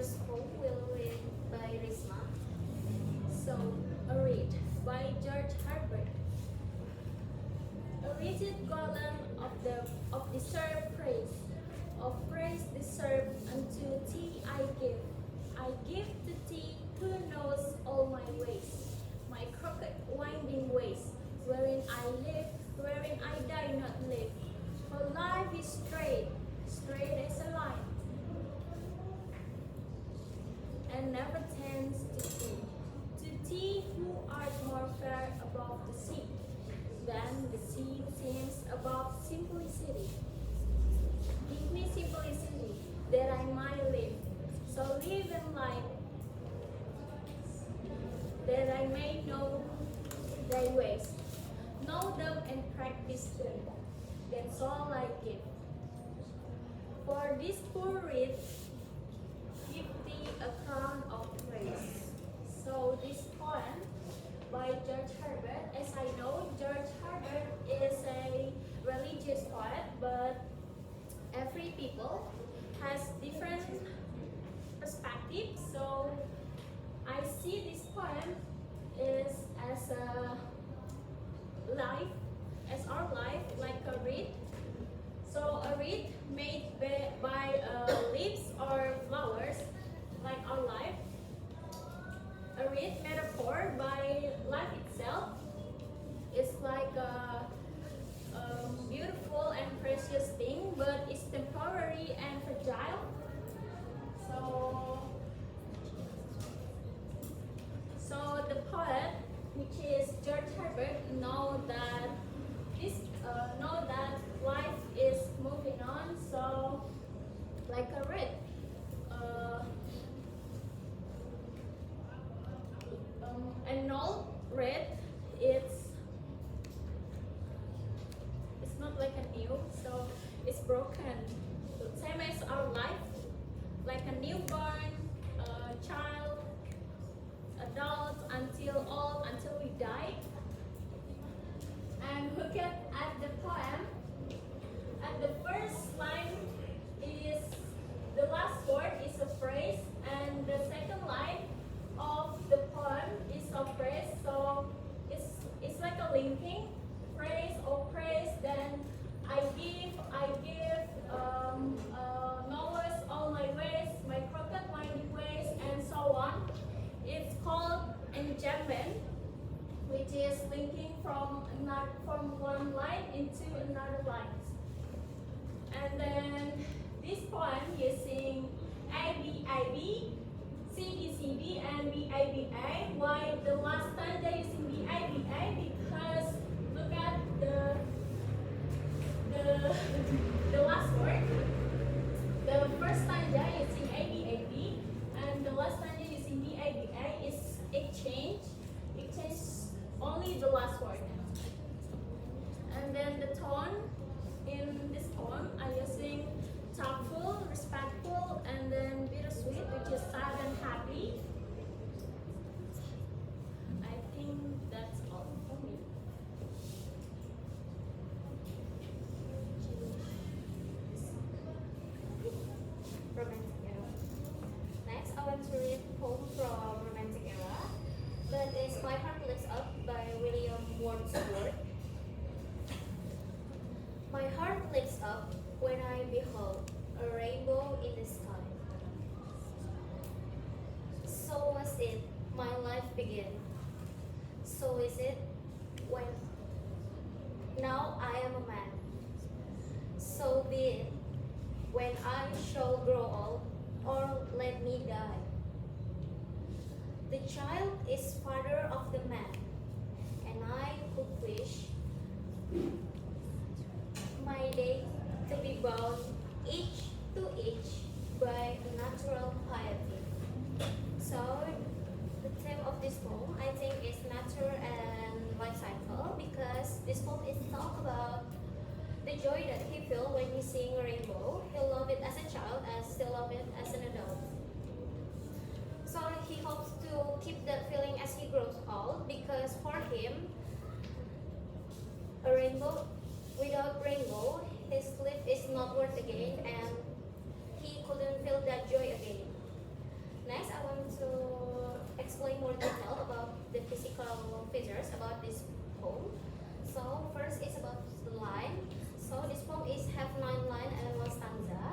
first poem will read by Rhizma. So, a read by George Herbert. A rigid golem of deserved praise, of praise deserved unto thee I give. I give to thee who knows all my ways, my crooked winding ways, wherein I live, wherein I die not live. For life is straight, straight as a line, and never tends to thee who art more fair above the sea, than the sea seems above simplicity. Give me simplicity, that I might live, so live and light, that I may know thy ways, know them and practice them. That's all I give. For this poor reed, give thee a crown of praise. So this poem by George Herbert, as I know, George Herbert is a religious poet, but every people has different perspectives. So I see this poem is as a life, as our life, like a reed. So a reed made by leaves or flowers, like our life. A reed metaphor by life itself is like a beautiful and precious thing, but it's temporary and fragile. So the poet, which is George Herbert, know that life is moving on. So like a reed. An old reed, it's not like a new, so it's broken. Same as our life, like a newborn, child, adult, until old, until we die. And look at the poem. At the first line is the last word is a phrase, and the second line of the poem is a phrase. So it's like a linking phrase or praise. Then I give, knowledge all my ways, my crooked winding ways, and so on. It's called enjambment, which is linking from one line into another line. And then this poem using A B A B, C D C B, and B A B A. Why the last stanza using B A B A? Because look at the last word. The first stanza using A B A B, and the last stanza using B A B A is exchange. Exchange only the last word. And then the tone in this poem are using thoughtful, respectful, and then bittersweet, which is sad and happy. I think that's all for me. Romantic era. Next, I want to read a poem from Romantic era. That is My Heart Lifts Up by William Wordsworth. My heart lifts up when I behold a rainbow in the sky. So was it my life began. So is it when now I am a man. So be it when I shall grow old, or let me die. The child is father of the man, and I could wish my day to be bound each to each by natural piety. So the theme of this poem, I think, is nature and life cycle, because this poem is talk about the joy that he feels when he seeing a rainbow. He loved it as a child and still love it as an adult. So he hopes to keep that feeling as he grows old, because for him, a rainbow without rainbow, his life is not worth again, and he couldn't feel that joy again. Next, I want to explain more detail about the physical features about this poem. So first is about the line. So this poem is have 9 lines and 1 stanza.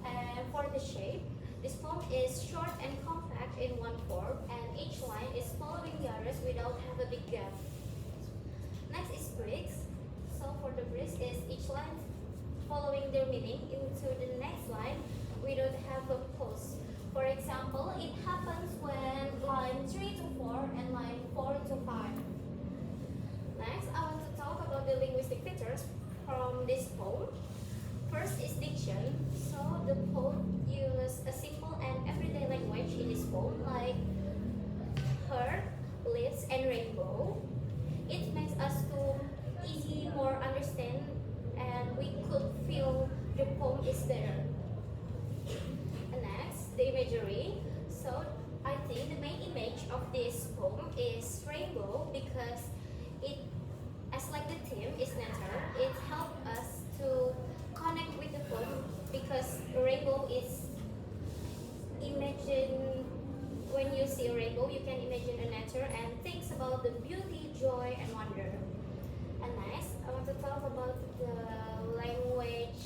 And for the shape, this poem is short and compact in one form, and each line is following the others without have a big gap. Next is breaks. So for the breaks is each line following their meaning into the next line without have a pause. For example, it happens when line 3 to 4 and line 4 to 5. Next, I want to talk about the linguistic features from this poem. First is diction. So the poet uses a simple and everyday language in this poem, like heart, lips, and rainbow. It makes us to easy more understand, and we could feel the poem is better. And next, the imagery. So I think the main image of this poem is rainbow because it, as like the theme is nature, it helps us to connect with the poem because rainbow is imagine when you see a rainbow you can imagine a nature and thinks about the beauty, joy, and wonder. And next, I want to talk about the language.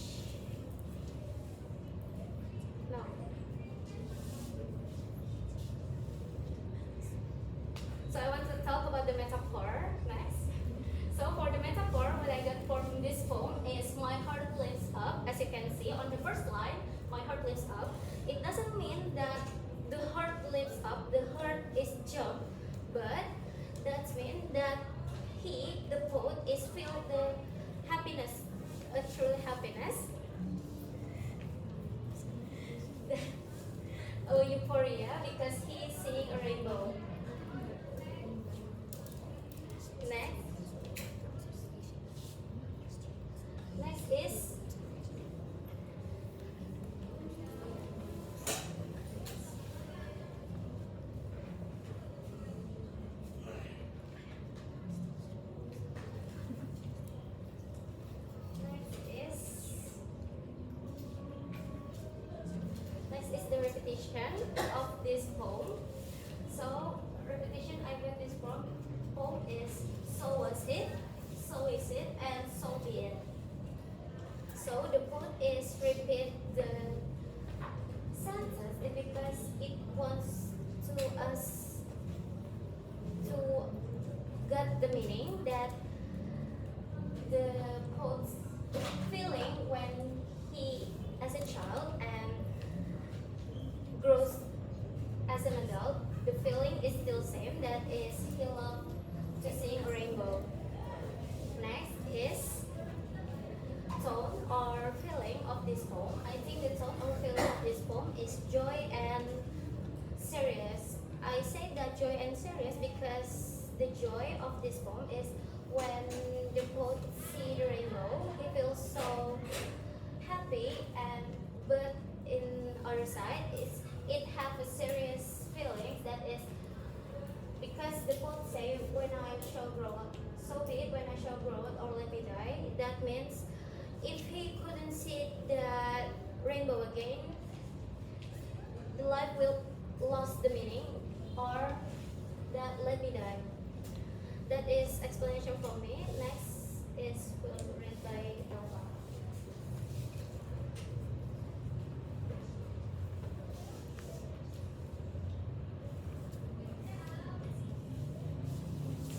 No. So I want to talk about the metaphor next. So for the metaphor, what I got from this poem is my heart lifts up. As you can see on the first line, my heart lifts up. It doesn't mean that the heart lifts up, the heart is jump, but that means that he, the poet, is filled the happiness, a true happiness. Oh, euphoria, because he is seeing a rainbow. Next. Next is the repetition of this poem. So repetition I get this from poem is so was it, so is it, and so be it. So the poem is repeat the sentence because it wants to us to get the meaning that the poet's feeling when he as a child and grows as an adult, the feeling is still same, that is he loves to sing a rainbow. Next is tone or feeling of this poem. I think the tone or feeling of this poem is joy and serious. I say that joy and serious because the joy of this poem is when the poet see the rainbow, he feels so happy, and but in other side it have a serious feeling, that is because the poet say when I shall grow up, so be it, when I shall grow up or let me die. That means if he couldn't see the rainbow again, the life will lost the meaning, or that let me die. That is explanation from me. Next is will read by Belva.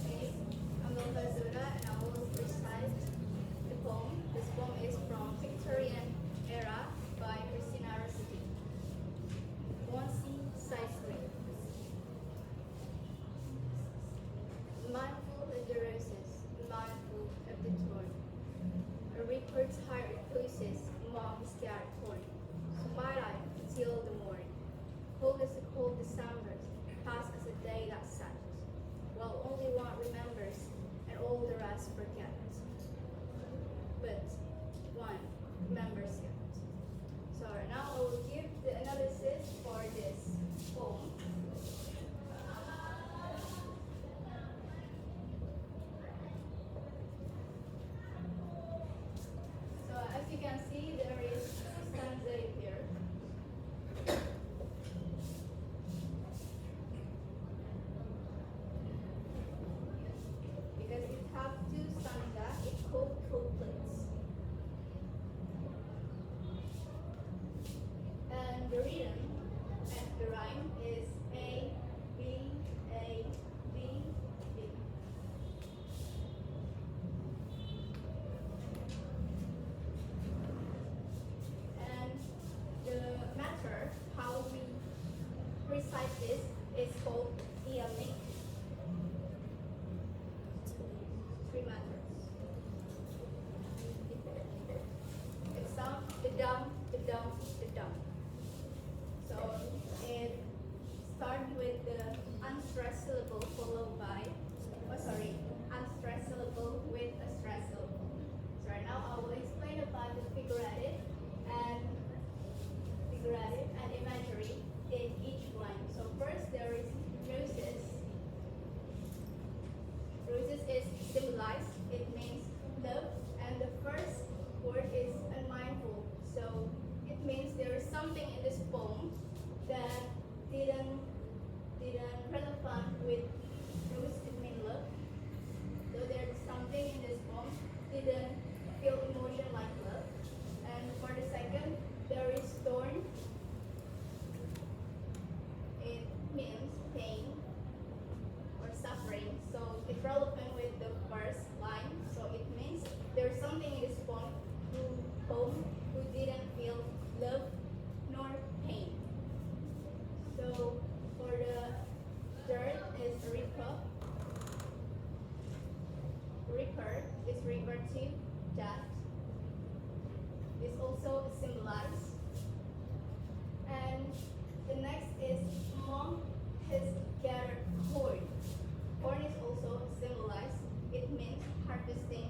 Okay, I'm Zuhura and I will recite the poem. This poem is from Victorian era this is called iambic. Three matters. It sounds the dum, the dum, the dum. So it starts with the unstressed syllable followed by, unstressed syllable with a stressed syllable. So right now I will explain about the figurative and imagery in each line. So first there is roses. Roses is symbolized. It means love, and the first word is unmindful. So it means there is something in this poem that didn't relevant with rose. It means love. So there's something in this poem didn't feel emotion like love. And for the second, there is thorn. It means pain or suffering. So it's relevant with the first line. So it means there's something in this poem who didn't feel love nor pain. So for the third is Ripper. Ripper is referred to that is also symbolized. And the next is monk has gathered corn. Corn is also symbolized. It means harvesting